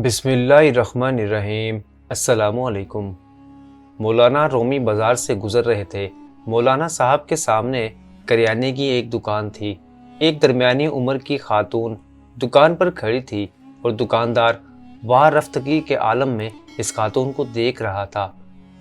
بسم اللہ الرحمن الرحیم۔ السلام علیکم۔ مولانا رومی بازار سے گزر رہے تھے۔ مولانا صاحب کے سامنے کریانے کی ایک دکان تھی۔ ایک درمیانی عمر کی خاتون دکان پر کھڑی تھی اور دکاندار واہ رفتگی کے عالم میں اس خاتون کو دیکھ رہا تھا۔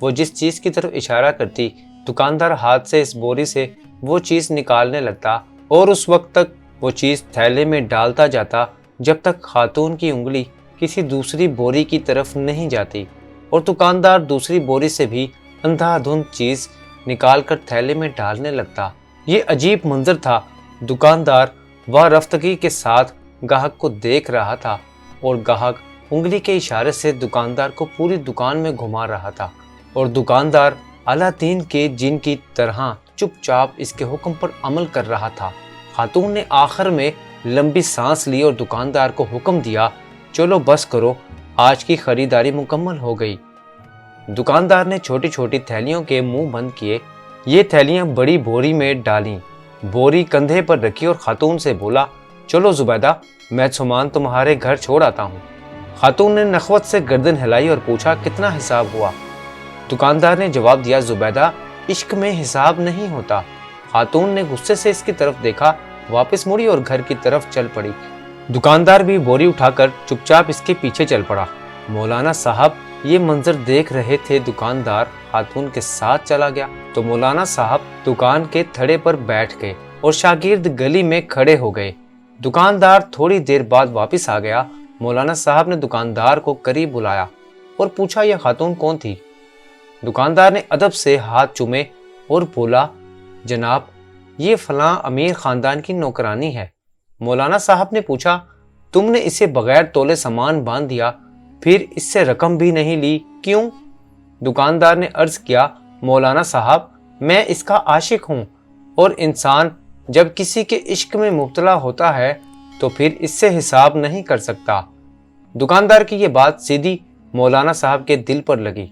وہ جس چیز کی طرف اشارہ کرتی، دکاندار ہاتھ سے اس بوری سے وہ چیز نکالنے لگتا اور اس وقت تک وہ چیز تھیلے میں ڈالتا جاتا جب تک خاتون کی انگلی کسی دوسری بوری کی طرف نہیں جاتی، اور دکاندار دوسری بوری سے بھی اندھا دھند چیز نکال کر تھیلے میں ڈالنے لگتا۔ یہ عجیب منظر تھا۔ دکاندار واہ رفتگی کے ساتھ گاہک کو دیکھ رہا تھا اور گاہک انگلی کے اشارے سے دکاندار کو پوری دکان میں گھما رہا تھا، اور دکاندار اعلیٰ دین کے جن کی طرح چپ چاپ اس کے حکم پر عمل کر رہا تھا۔ خاتون نے آخر میں لمبی سانس لی اور دکاندار کو حکم دیا، چلو بس کرو، آج کی خریداری مکمل ہو گئی۔ دکاندار نے چھوٹی چھوٹی تھیلیوں کے منہ بند کیے۔ یہ تھیلیاں بڑی بوری میں ڈالیں، بوری کندھے پر رکھی اور خاتون سے بولا، چلو زبیدہ، میں سامان تمہارے گھر چھوڑ آتا ہوں۔ خاتون نے نخوت سے گردن ہلائی اور پوچھا، کتنا حساب ہوا؟ دکاندار نے جواب دیا، زبیدہ، عشق میں حساب نہیں ہوتا۔ خاتون نے غصے سے اس کی طرف دیکھا، واپس مڑی اور گھر کی طرف چل پڑی۔ دکاندار بھی بوری اٹھا کر چپ چاپ اس کے پیچھے چل پڑا۔ مولانا صاحب یہ منظر دیکھ رہے تھے۔ دکاندار خاتون کے ساتھ چلا گیا تو مولانا صاحب دکان کے تھڑے پر بیٹھ گئے اور شاگرد گلی میں کھڑے ہو گئے۔ دکاندار تھوڑی دیر بعد واپس آ گیا۔ مولانا صاحب نے دکاندار کو قریب بلایا اور پوچھا، یہ خاتون کون تھی؟ دکاندار نے ادب سے ہاتھ چومے اور بولا، جناب، یہ فلاں امیر خاندان کی نوکرانی ہے۔ مولانا صاحب نے پوچھا، تم نے اسے بغیر تولے سامان باندھ دیا، پھر اس سے رقم بھی نہیں لی، کیوں؟ دکاندار نے عرض کیا، مولانا صاحب، میں اس کا عاشق ہوں، اور انسان جب کسی کے عشق میں مبتلا ہوتا ہے تو پھر اس سے حساب نہیں کر سکتا۔ دکاندار کی یہ بات سیدھی مولانا صاحب کے دل پر لگی۔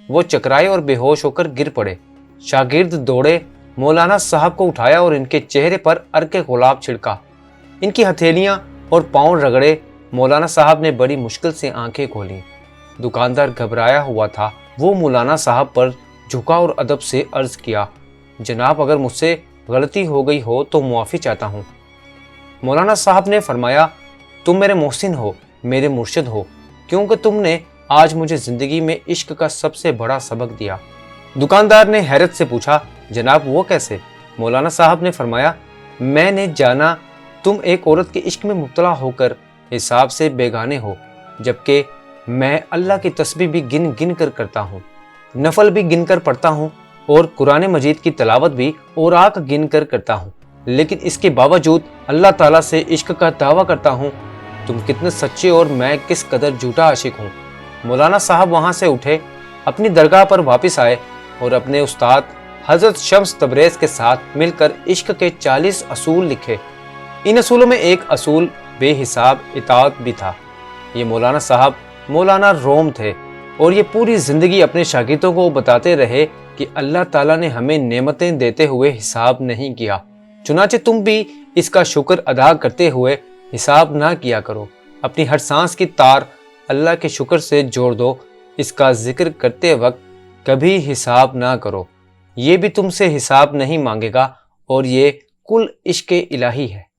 وہ چکرائے اور بے ہوش ہو کر گر پڑے۔ شاگرد دوڑے، مولانا صاحب کو اٹھایا اور ان کے چہرے پر عرق گلاب چھڑکا، ان کی ہتھیلیاں اور پاؤں رگڑے۔ مولانا صاحب نے بڑی مشکل سے آنکھیں کھولیں۔ دکاندار گھبرایا ہوا تھا۔ وہ مولانا صاحب پر جھکا اور ادب سے عرض کیا، جناب، اگر مجھ سے غلطی ہو گئی ہو تو معافی چاہتا ہوں۔ مولانا صاحب نے فرمایا، تم میرے محسن ہو، میرے مرشد ہو، کیونکہ تم نے آج مجھے زندگی میں عشق کا سب سے بڑا سبق دیا۔ دکاندار نے حیرت سے پوچھا، جناب وہ کیسے؟ مولانا صاحب نے فرمایا، میں نے جانا تم ایک عورت کے عشق میں مبتلا ہو کر حساب سے بیگانے ہو، جبکہ میں اللہ کی تسبیح بھی گن گن کر کرتا ہوں، نفل بھی گن کر پڑھتا ہوں، اور قرآن مجید کی تلاوت بھی اوراق گن کر کرتا ہوں، لیکن اس کے باوجود اللہ تعالیٰ سے عشق کا دعویٰ کرتا ہوں۔ تم کتنے سچے اور میں کس قدر جھوٹا عاشق ہوں۔ مولانا صاحب وہاں سے اٹھے، اپنی درگاہ پر واپس آئے اور اپنے استاد حضرت شمس تبریز کے ساتھ مل کر عشق کے 40 اصول لکھے۔ ان اصولوں میں ایک اصول بے حساب اطاعت بھی تھا۔ یہ مولانا صاحب مولانا روم تھے، اور یہ پوری زندگی اپنے شاگردوں کو بتاتے رہے کہ اللہ تعالیٰ نے ہمیں نعمتیں دیتے ہوئے حساب نہیں کیا، چنانچہ تم بھی اس کا شکر ادا کرتے ہوئے حساب نہ کیا کرو۔ اپنی ہر سانس کی تار اللہ کے شکر سے جوڑ دو، اس کا ذکر کرتے وقت کبھی حساب نہ کرو، یہ بھی تم سے حساب نہیں مانگے گا، اور یہ کل عشق الہی ہے۔